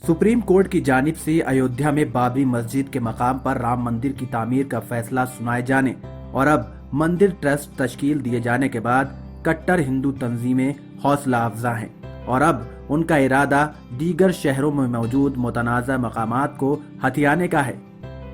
Supreme court की जानिब से अयोध्या में बाबरी मस्जिद के मकाम पर राम मंदिर की तामीर का फैसला सुनाए जाने और अब मंदिर ट्रस्ट तश्कील दिए जाने के बाद कट्टर हिंदू तंजीमें हौसला अफजा हैं और अब उनका इरादा दीगर शहरों में मौजूद मुतनाज़ा मकामात को हथियाने का है।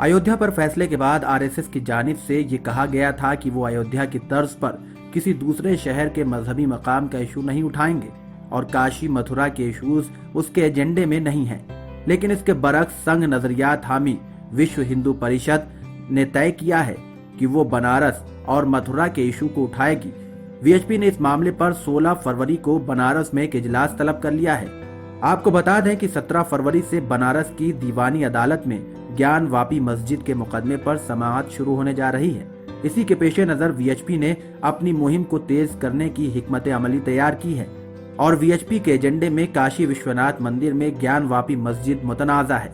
अयोध्या पर फैसले के बाद आरएसएस की जानिब से ये कहा गया था कि वो अयोध्या की तर्ज पर किसी दूसरे शहर के मजहबी मकाम का इशू नहीं उठाएंगे और काशी मथुरा के इशूज उसके एजेंडे में नहीं हैं। लेकिन इसके बरक्स संघ नजरियात हामी विश्व हिंदू परिषद ने तय किया है कि वो बनारस और मथुरा के इशू को उठाएगी। वीएचपी ने इस मामले पर 16 फरवरी को बनारस में एक इजलास तलब कर लिया है। आपको बता दें कि 17 फरवरी से बनारस की दीवानी अदालत में ज्ञान वापी मस्जिद के मुकदमे पर समाअत शुरू होने जा रही है। इसी के पेश नजर वीएचपी ने अपनी मुहिम को तेज करने की हिकमत अमली तैयार की है और वीएचपी के एजेंडे में काशी विश्वनाथ मंदिर में ज्ञान वापी मस्जिद मुतनाज़ा है।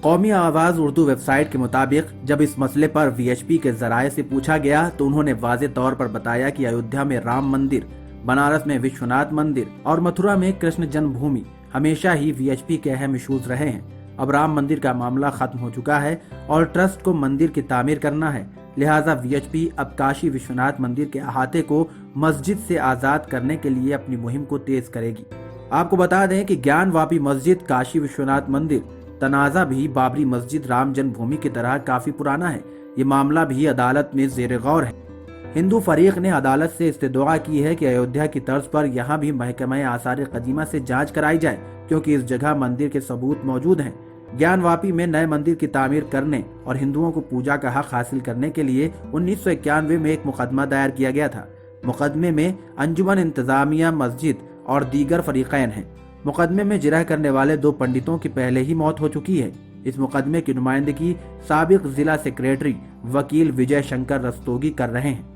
कौमी आवाज उर्दू वेबसाइट के मुताबिक जब इस मसले पर वीएचपी के जराये से पूछा गया तो उन्होंने वाज़ेह तौर पर बताया कि अयोध्या में राम मंदिर, बनारस में विश्वनाथ मंदिर और मथुरा में कृष्ण जन्मभूमि हमेशा ही वीएचपी के अहम इशूज रहे हैं। अब राम मंदिर का मामला खत्म हो चुका है और ट्रस्ट को मंदिर की तामीर करना है, लिहाजा वीएचपी अब काशी विश्वनाथ मंदिर के अहाते को मस्जिद से आजाद करने के लिए अपनी मुहिम को तेज करेगी। आपको बता दें कि ज्ञान वापी मस्जिद, काशी विश्वनाथ मंदिर, तनाज़ा भी बाबरी मस्जिद राम जन्मभूमि की तरह काफी पुराना है। ये मामला भी अदालत में ज़ेर गौर है। हिंदू फरीक ने अदालत से इस्तदुआ की है कि अयोध्या की तर्ज पर यहाँ भी महकमा आसार कदीमा से जांच कराई जाए, क्योंकि इस जगह मंदिर के सबूत मौजूद हैं। ज्ञान वापी में नए मंदिर की तामीर करने और हिंदुओं को पूजा का हक हासिल करने के लिए 1991 में एक मुकदमा दायर किया गया था। मुकदमे में अंजुमन इंतजामिया मस्जिद और दीगर फरीकैन हैं। मुकदमे में जिरह करने वाले 2 पंडितों की पहले ही मौत हो चुकी है। इस मुकदमे की नुमाइंदगी साबिक जिला सेक्रेटरी वकील विजय शंकर रस्तोगी कर रहे हैं।